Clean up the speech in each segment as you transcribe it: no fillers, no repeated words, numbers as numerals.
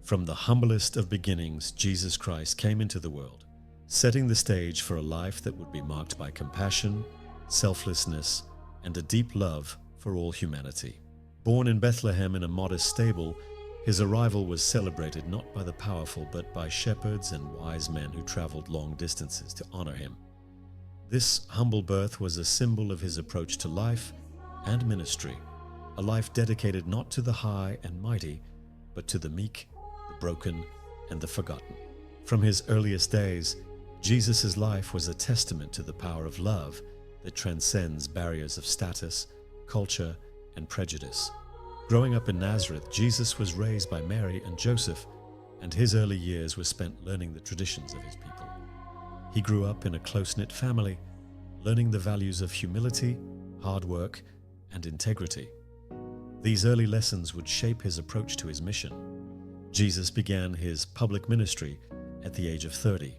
From the humblest of beginnings, Jesus Christ came into the world, setting the stage for a life that would be marked by compassion, selflessness, and a deep love for all humanity. Born in Bethlehem in a modest stable, his arrival was celebrated not by the powerful but by shepherds and wise men who traveled long distances to honor him. This humble birth was a symbol of his approach to life and ministry, a life dedicated not to the high and mighty, but to the meek, the broken, and the forgotten. From his earliest days, Jesus' life was a testament to the power of love that transcends barriers of status, culture, and prejudice. Growing up in Nazareth, Jesus was raised by Mary and Joseph, and his early years were spent learning the traditions of his people. He grew up in a close-knit family, learning the values of humility, hard work, and integrity. These early lessons would shape his approach to his mission. Jesus began his public ministry at the age of 30,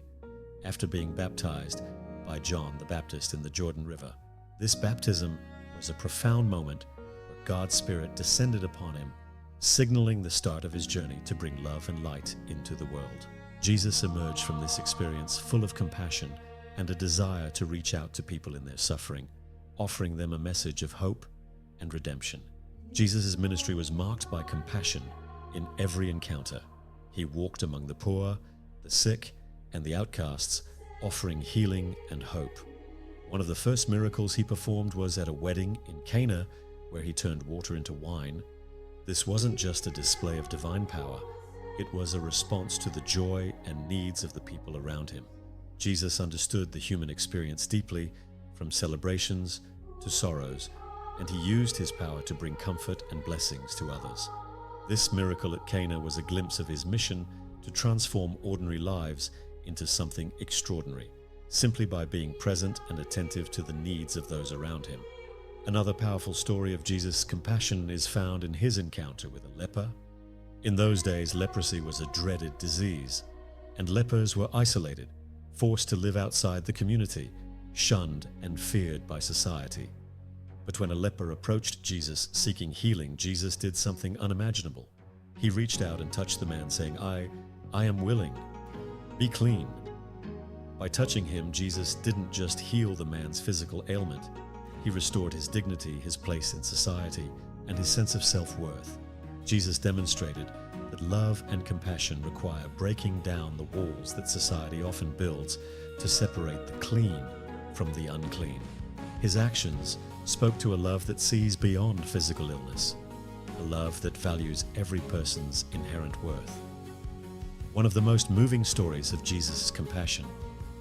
after being baptized by John the Baptist in the Jordan River. This baptism was a profound moment where God's Spirit descended upon him, signaling the start of his journey to bring love and light into the world. Jesus emerged from this experience full of compassion and a desire to reach out to people in their suffering, offering them a message of hope and redemption. Jesus' ministry was marked by compassion in every encounter. He walked among the poor, the sick, and the outcasts, offering healing and hope. One of the first miracles he performed was at a wedding in Cana, where he turned water into wine. This wasn't just a display of divine power, it was a response to the joy and needs of the people around him. Jesus understood the human experience deeply, from celebrations to sorrows, and he used his power to bring comfort and blessings to others. This miracle at Cana was a glimpse of his mission to transform ordinary lives into something extraordinary, simply by being present and attentive to the needs of those around him. Another powerful story of Jesus' compassion is found in his encounter with a leper. In those days, leprosy was a dreaded disease, and lepers were isolated, forced to live outside the community, shunned and feared by society. But when a leper approached Jesus seeking healing, Jesus did something unimaginable. He reached out and touched the man, saying, I am willing. Be clean. By touching him, Jesus didn't just heal the man's physical ailment. He restored his dignity, his place in society, and his sense of self-worth. Jesus demonstrated that love and compassion require breaking down the walls that society often builds to separate the clean from the unclean. His actions spoke to a love that sees beyond physical illness, a love that values every person's inherent worth. One of the most moving stories of Jesus' compassion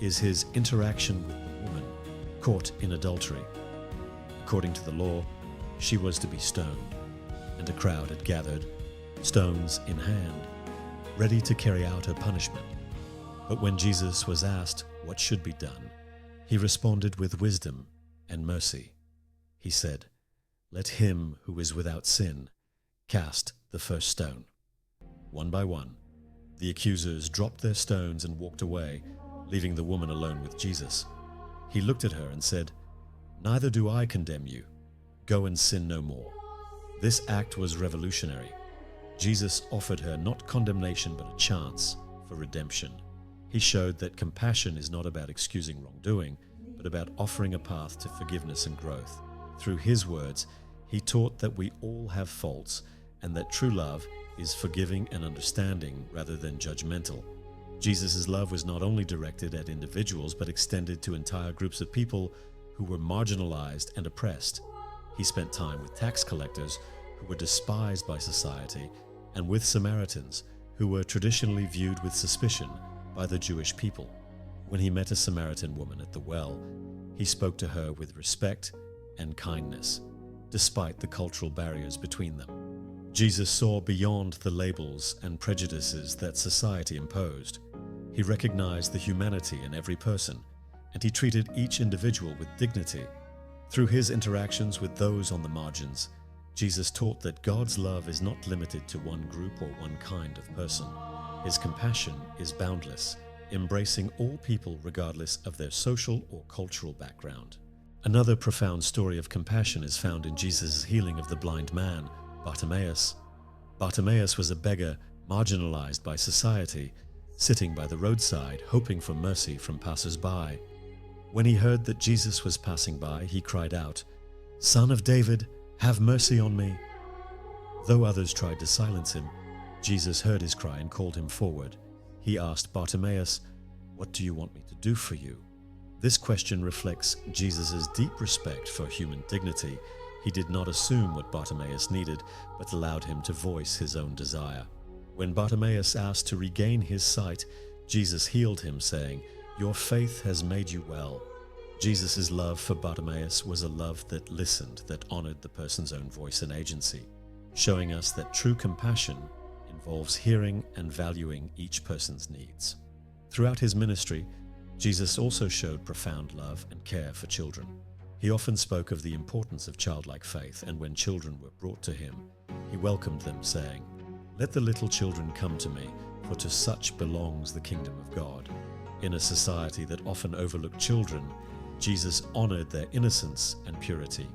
is his interaction with the woman caught in adultery. According to the law, she was to be stoned, and a crowd had gathered, stones in hand, ready to carry out her punishment. But when Jesus was asked what should be done, he responded with wisdom and mercy. He said, "Let him who is without sin cast the first stone." One by one, the accusers dropped their stones and walked away, leaving the woman alone with Jesus. He looked at her and said, "Neither do I condemn you. Go and sin no more." This act was revolutionary. Jesus offered her not condemnation but a chance for redemption. He showed that compassion is not about excusing wrongdoing, but about offering a path to forgiveness and growth. Through his words, he taught that we all have faults and that true love is forgiving and understanding rather than judgmental. Jesus' love was not only directed at individuals but extended to entire groups of people who were marginalized and oppressed. He spent time with tax collectors who were despised by society and with Samaritans who were traditionally viewed with suspicion by the Jewish people. When he met a Samaritan woman at the well, he spoke to her with respect and kindness, despite the cultural barriers between them. Jesus saw beyond the labels and prejudices that society imposed. He recognized the humanity in every person, and he treated each individual with dignity. Through his interactions with those on the margins, Jesus taught that God's love is not limited to one group or one kind of person. His compassion is boundless, embracing all people regardless of their social or cultural background. Another profound story of compassion is found in Jesus' healing of the blind man, Bartimaeus. Bartimaeus was a beggar marginalized by society, sitting by the roadside, hoping for mercy from passers-by. When he heard that Jesus was passing by, he cried out, "Son of David, have mercy on me." Though others tried to silence him, Jesus heard his cry and called him forward. He asked Bartimaeus, "What do you want me to do for you?" This question reflects Jesus' deep respect for human dignity. He did not assume what Bartimaeus needed, but allowed him to voice his own desire. When Bartimaeus asked to regain his sight, Jesus healed him, saying, "Your faith has made you well." Jesus' love for Bartimaeus was a love that listened, that honored the person's own voice and agency, showing us that true compassion involves hearing and valuing each person's needs. Throughout his ministry, Jesus also showed profound love and care for children. He often spoke of the importance of childlike faith, and when children were brought to him, he welcomed them, saying, "Let the little children come to me, for to such belongs the kingdom of God." In a society that often overlooked children, Jesus honored their innocence and purity.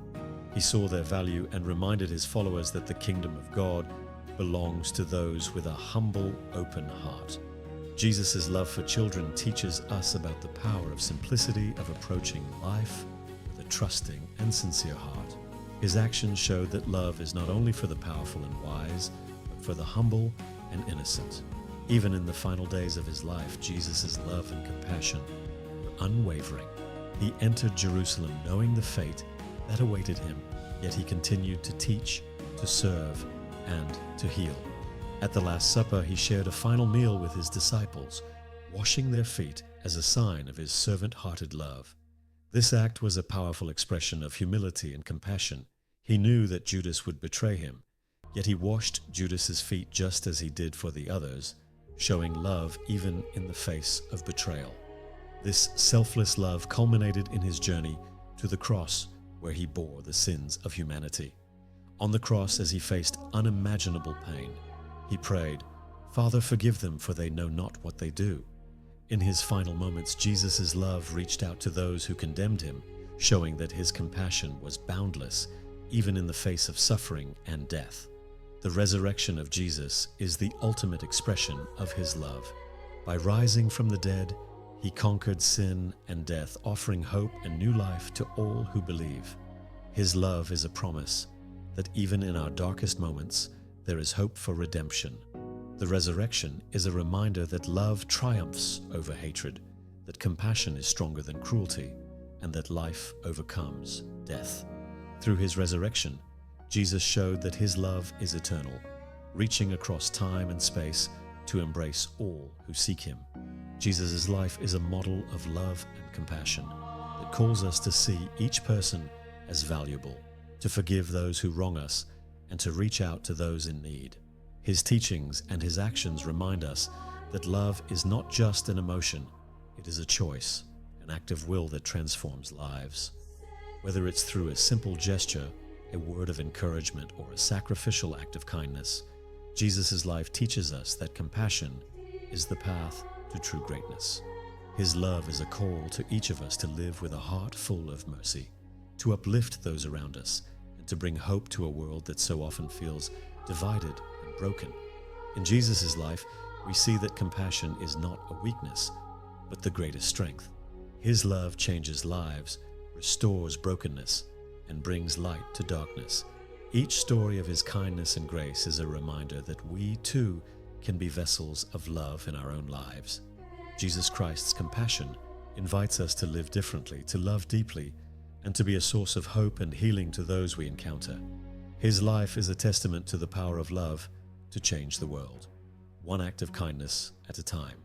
He saw their value and reminded his followers that the kingdom of God belongs to those with a humble, open heart. Jesus' love for children teaches us about the power of simplicity, of approaching life with a trusting and sincere heart. His actions showed that love is not only for the powerful and wise, but for the humble and innocent. Even in the final days of his life, Jesus' love and compassion were unwavering. He entered Jerusalem knowing the fate that awaited him, yet he continued to teach, to serve, and to heal. At the Last Supper, he shared a final meal with his disciples, washing their feet as a sign of his servant-hearted love. This act was a powerful expression of humility and compassion. He knew that Judas would betray him, yet he washed Judas's feet just as he did for the others, showing love even in the face of betrayal. This selfless love culminated in his journey to the cross, where he bore the sins of humanity. On the cross, as he faced unimaginable pain, he prayed, "Father, forgive them, for they know not what they do." In his final moments, Jesus' love reached out to those who condemned him, showing that his compassion was boundless, even in the face of suffering and death. The resurrection of Jesus is the ultimate expression of his love. By rising from the dead, he conquered sin and death, offering hope and new life to all who believe. His love is a promise that even in our darkest moments, there is hope for redemption. The resurrection is a reminder that love triumphs over hatred, that compassion is stronger than cruelty, and that life overcomes death. Through his resurrection, Jesus showed that his love is eternal, reaching across time and space to embrace all who seek him. Jesus' life is a model of love and compassion that calls us to see each person as valuable, to forgive those who wrong us, and to reach out to those in need. His teachings and his actions remind us that love is not just an emotion, it is a choice, an act of will that transforms lives. Whether it's through a simple gesture, a word of encouragement, or a sacrificial act of kindness, Jesus' life teaches us that compassion is the path to true greatness. His love is a call to each of us to live with a heart full of mercy, to uplift those around us, and to bring hope to a world that so often feels divided and broken. In Jesus' life, we see that compassion is not a weakness, but the greatest strength. His love changes lives, restores brokenness, and brings light to darkness. Each story of his kindness and grace is a reminder that we too can be vessels of love in our own lives. Jesus Christ's compassion invites us to live differently, to love deeply, and to be a source of hope and healing to those we encounter. His life is a testament to the power of love to change the world, one act of kindness at a time.